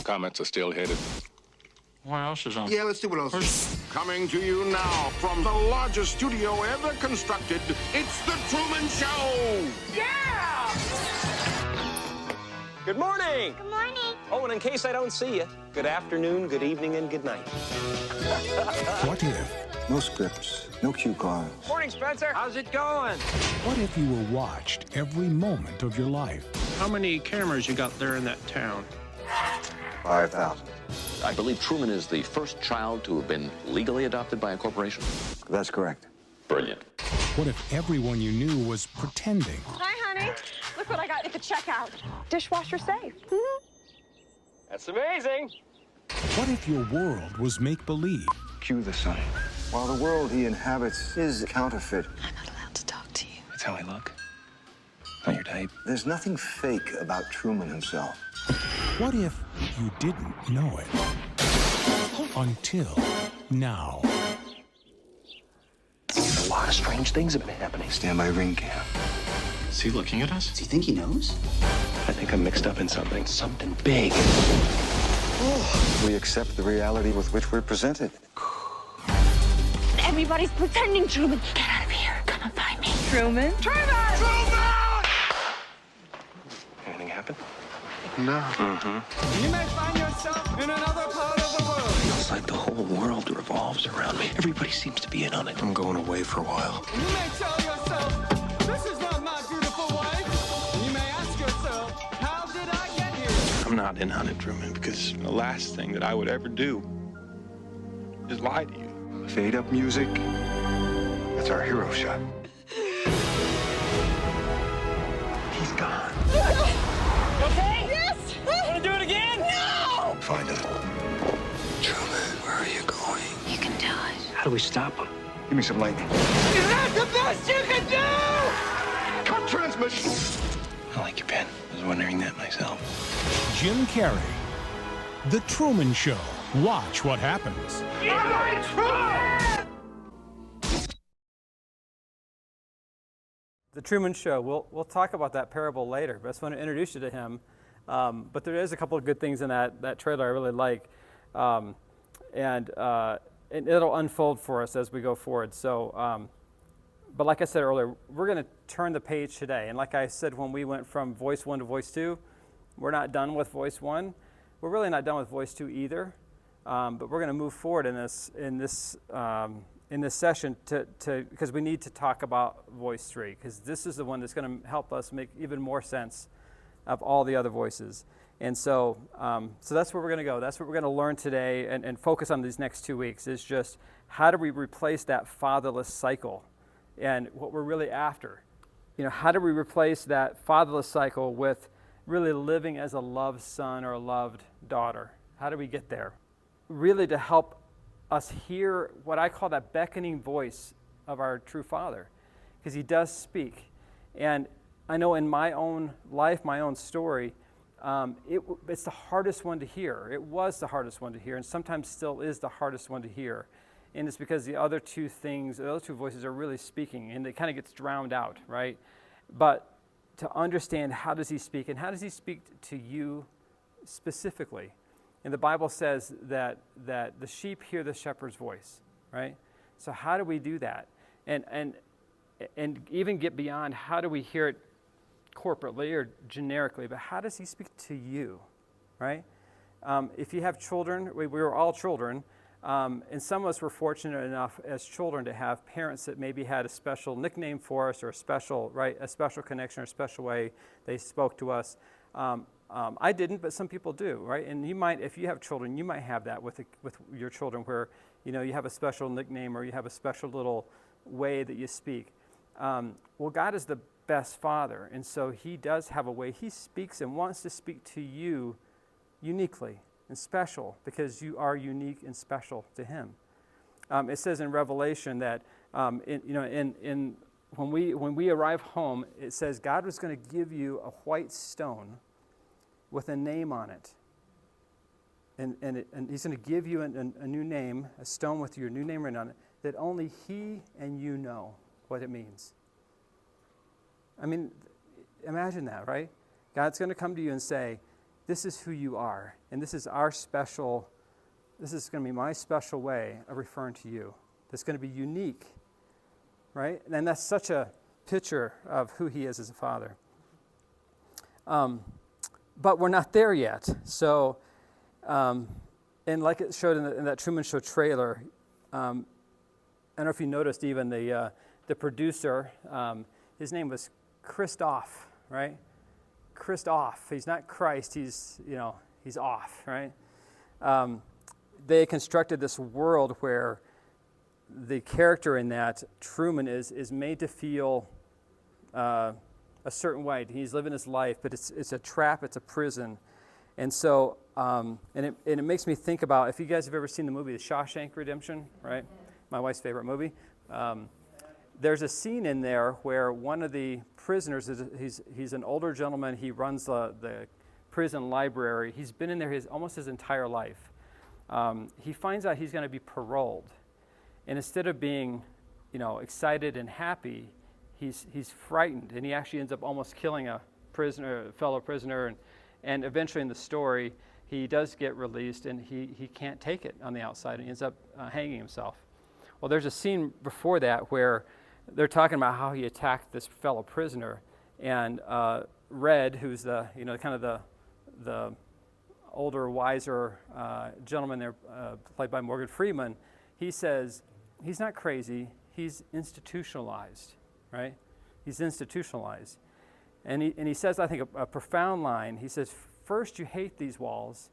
Comets are still headed. What else is on? Yeah, let's see what else is. Coming to you now from the largest studio ever constructed, it's The Truman Show! Yeah! Good morning! Good morning. Oh, and in case I don't see you, good afternoon, good evening, and good night. What if? No scripts, no cue cards. Morning, Spencer. How's it going? What if you were watched every moment of your life? How many cameras you got there in that town? 5,000. I believe Truman is the first child to have been legally adopted by a corporation. That's correct. Brilliant. What if everyone you knew was pretending? Hi, honey. Look what I got at the checkout. Dishwasher safe. That's amazing. What if your world was make-believe? Cue the sun. While the world he inhabits is counterfeit, I'm not allowed to talk to you. That's how I look. Not your type. there's nothing fake about Truman himself. What if you didn't know it? Until now. A lot of strange things have been happening. Stand by ring cam. Is he looking at us? Does he think he knows? I think I'm mixed up in something. Something big. We accept the reality with which we're presented. Everybody's pretending, Truman. Get out of here. Come and find me. Truman? Anything happen? No. You may find yourself in another part of the world. It's like the whole world revolves around me. Everybody seems to be in on it. I'm going away for a while. You may tell yourself, this is not my beautiful wife. You may ask yourself, how did I get here? I'm not in on it, Truman, because the last thing that I would ever do is lie to you. Fade up music. That's our hero shot. He's gone. Okay? Yes! Want to do it again? No! Find him. Truman, where are you going? You can do it. How do we stop him? Give me some lightning. Is that the best you can do? Cut transmission! I like your pen. I was wondering that myself. Jim Carrey. The Truman Show. Watch what happens. The Truman Show. We'll talk about that parable later, but I just want to introduce you to him. But there is a couple of good things in that trailer I really like, and it'll unfold for us as we go forward. So, but like I said earlier, we're going to turn the page today. And like I said, when we went from voice 1 to voice 2, we're not done with voice 1. We're really not done with voice 2 either. But we're going to move forward in this session because we need to talk about voice 3, because this is the one that's going to help us make even more sense of all the other voices. And so that's where we're going to go. That's what we're going to learn today and focus on these next 2 weeks, is just how do we replace that fatherless cycle and what we're really after. How do we replace that fatherless cycle with really living as a loved son or a loved daughter? How do we get there? Really to help us hear what I call that beckoning voice of our true Father, because he does speak. And I know in my own life, my own story, it's the hardest one to hear. It was the hardest one to hear, and sometimes still is the hardest one to hear. And it's because the other two voices are really speaking, and it kind of gets drowned out, right? But to understand, how does he speak, and how does he speak to you specifically? And the Bible says that the sheep hear the shepherd's voice, right? So how do we do that? And even get beyond, how do we hear it corporately or generically, but how does he speak to you, right? If you have children, we were all children, and some of us were fortunate enough as children to have parents that maybe had a special nickname for us, or a special connection, or a special way they spoke to us. I didn't, but some people do, right? And you might, if you have children, you might have that with your children, where you have a special nickname, or you have a special little way that you speak. Well, God is the best Father, and so he does have a way he speaks and wants to speak to you uniquely and special, because you are unique and special to him. It says in Revelation that when we arrive home, it says God was going to give you a white stone with a name on it, and he's going to give you a new name, a stone with your new name written on it, that only he and you know what it means. I mean, imagine that, right? God's going to come to you and say, this is who you are, and this is our special, this is going to be my special way of referring to you. That's going to be unique, right? And that's such a picture of who he is as a father. But we're not there yet. So, and like it showed in that Truman Show trailer, I don't know if you noticed even the producer, his name was Christoph, right? Christoph. He's not Christ. He's off, right? They constructed this world where the character in that, Truman, is made to feel a certain way. He's living his life, but it's a trap, it's a prison. And so, and it makes me think about, if you guys have ever seen the movie The Shawshank Redemption, right? My wife's favorite movie. There's a scene in there where one of the prisoners, he's an older gentleman, he runs the prison library. He's been in there almost his entire life. He finds out he's going to be paroled. And instead of being, excited and happy, he's frightened, and he actually ends up almost killing a fellow prisoner, and eventually in the story, he does get released, and he can't take it on the outside, and he ends up hanging himself. Well, there's a scene before that where they're talking about how he attacked this fellow prisoner, and Red, who's the older, wiser gentleman there, played by Morgan Freeman, he says he's not crazy, he's institutionalized, right? He's institutionalized. And he says, I think, a profound line. He says, first you hate these walls,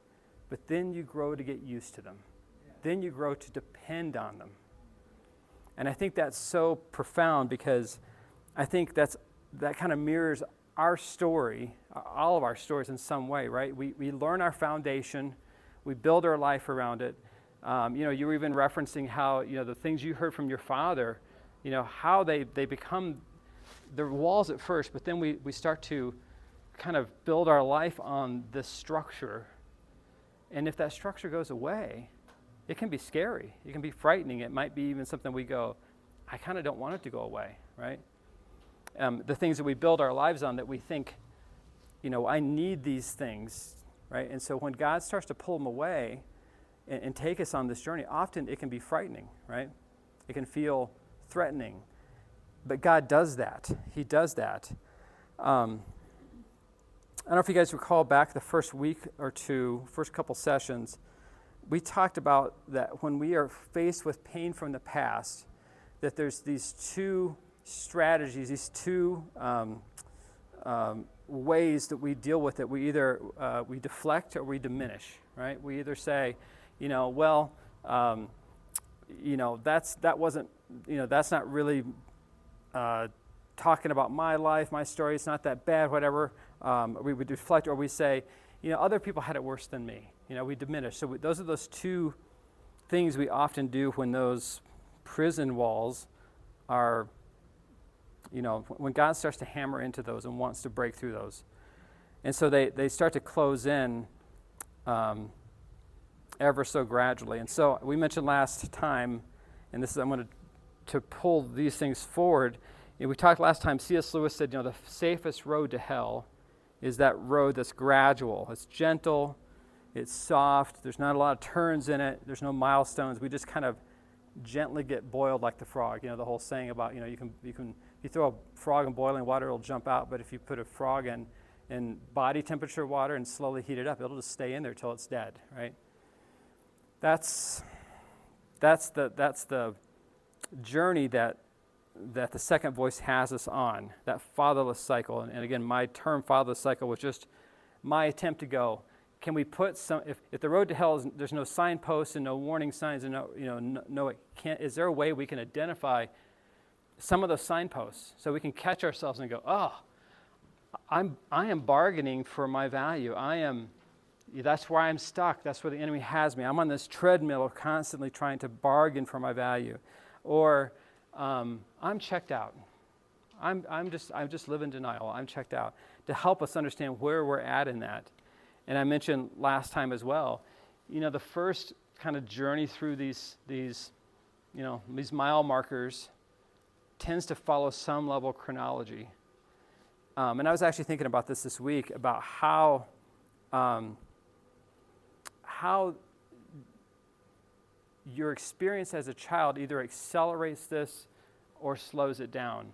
but then you grow to get used to them. Then you grow to depend on them. And I think that's so profound, because I think that kind of mirrors our story, all of our stories in some way, right? We learn our foundation, we build our life around it. You were even referencing how, the things you heard from your father, how they become the walls at first, but then we start to kind of build our life on this structure. And if that structure goes away, it can be scary. It can be frightening. It might be even something we go, I kind of don't want it to go away, right? The things that we build our lives on that we think, I need these things, right? And so when God starts to pull them away and take us on this journey, often it can be frightening, right? It can feel threatening. But God does that. He does that. I don't know if you guys recall back the first week or two, first couple sessions, we talked about that when we are faced with pain from the past, that there's these two strategies, these two ways that we deal with it. We either we deflect or we diminish, right? We either say, that's not really talking about my life, my story. It's not that bad, whatever. We would deflect, or we say, other people had it worse than me. We diminish. So those are those two things we often do when those prison walls are, when God starts to hammer into those and wants to break through those. And so they start to close in ever so gradually. And so we mentioned last time, and I'm going to pull these things forward. We talked last time, C.S. Lewis said, the safest road to hell is that road that's gradual. It's gentle, it's soft, there's not a lot of turns in it, there's no milestones. We just kind of gently get boiled like the frog. The whole saying about, you throw a frog in boiling water, it'll jump out, but if you put a frog in body temperature water and slowly heat it up, it'll just stay in there till it's dead, right? That's the journey that the second voice has us on, that fatherless cycle. And again, my term fatherless cycle was just my attempt to go, can we put some, if the road to hell is, there's no signposts and no warning signs and it can't, is there a way we can identify some of those signposts so we can catch ourselves and go, I am bargaining for my value. That's where I'm stuck. That's where the enemy has me. I'm on this treadmill of constantly trying to bargain for my value. Or I'm checked out. I'm just living in denial. I'm checked out. To help us understand where we're at in that. And I mentioned last time as well, the first kind of journey through these mile markers tends to follow some level of chronology. And I was actually thinking about this week, about how how your experience as a child either accelerates this or slows it down.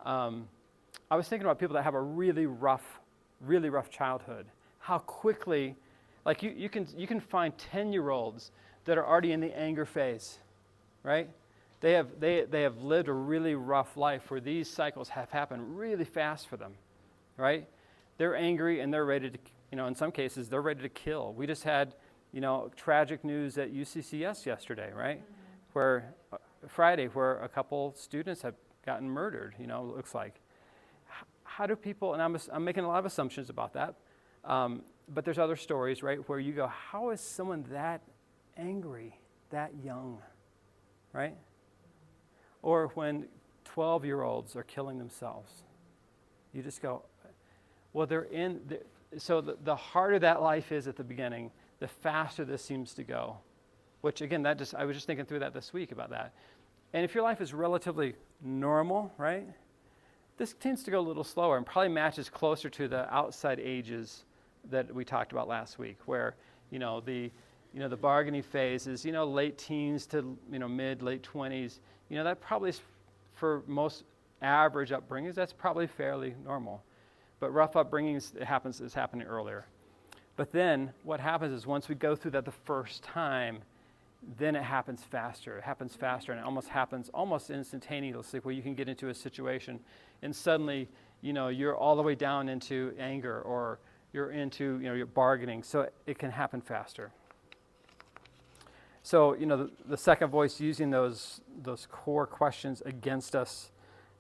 I was thinking about people that have a really rough childhood. How quickly, like you can find 10-year-olds that are already in the anger phase, right? They have lived a really rough life where these cycles have happened really fast for them, right? They're angry and they're ready to, in some cases they're ready to kill. We just had, tragic news at UCCS yesterday, right? Where Friday, where a couple students have gotten murdered. It looks like. How do people? And I'm making a lot of assumptions about that, but there's other stories, right, where you go, how is someone that angry, that young, right? Or when 12-year-olds are killing themselves, you just go, well, so the harder that life is at the beginning, the faster this seems to go, which again, I was just thinking through that this week about that. And if your life is relatively normal, right, this tends to go a little slower and probably matches closer to the outside ages that we talked about last week, where, the bargaining phase is, late teens to, late 20s. That probably is, for most average upbringings, that's probably fairly normal. But rough upbringings, is happening earlier. But then what happens is once we go through that the first time, then it happens faster. It happens faster, and it almost happens almost instantaneously, where you can get into a situation and suddenly, you're all the way down into anger, or you're into, you're bargaining. So it can happen faster. So, the second voice using those core questions against us,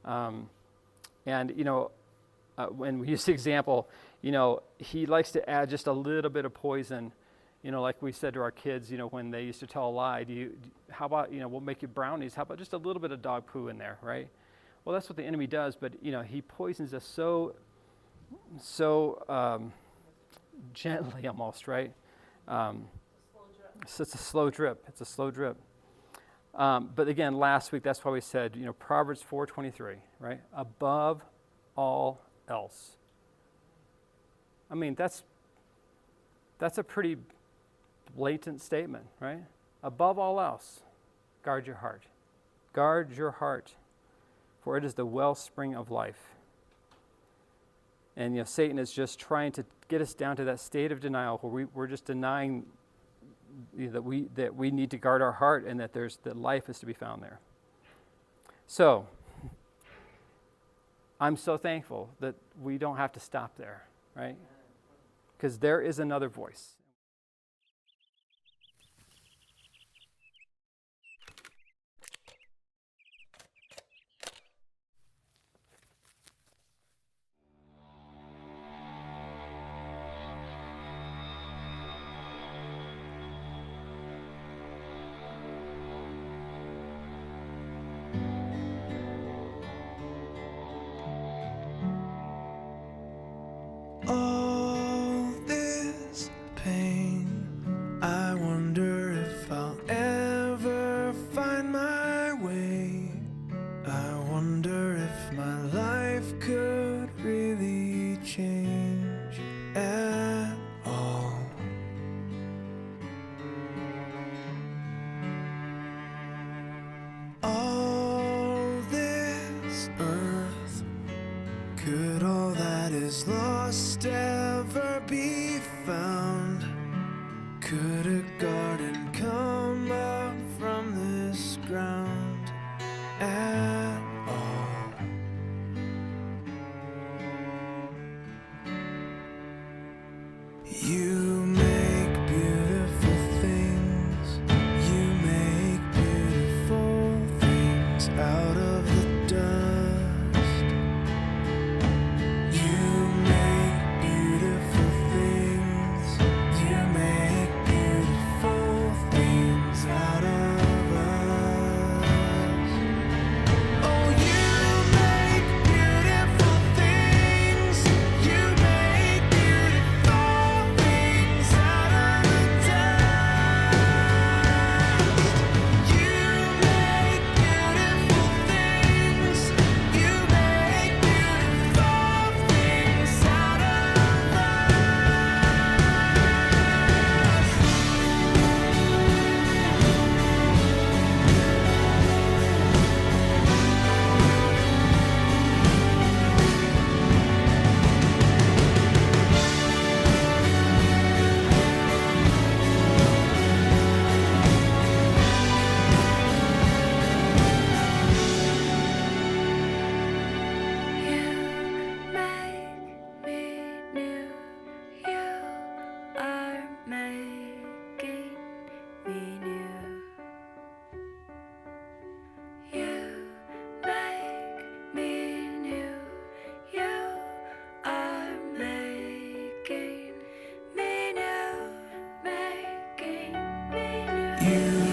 when we use the example, he likes to add just a little bit of poison, like we said to our kids, when they used to tell a lie, how about, we'll make you brownies, how about just a little bit of dog poo in there, right? Well, that's what the enemy does, but, he poisons us so gently almost, right? So it's a slow drip. It's a slow drip. But again, last week, that's why we said, Proverbs 4:23, right? Above all else. I mean, that's a pretty blatant statement, right? Above all else, guard your heart. Guard your heart, for it is the wellspring of life. And Satan is just trying to get us down to that state of denial where we're just denying that we need to guard our heart, and that life is to be found there. So I'm so thankful that we don't have to stop there, right? Because there is another voice. All this pain, I wonder if I'll ever find my way. I wonder if my life could really change at all. All this earth, could all that is lost ever be found? Could a garden come up from this ground at all? You make beautiful things. You make beautiful things out of the dust. You make beautiful things. You make beautiful things out of us. You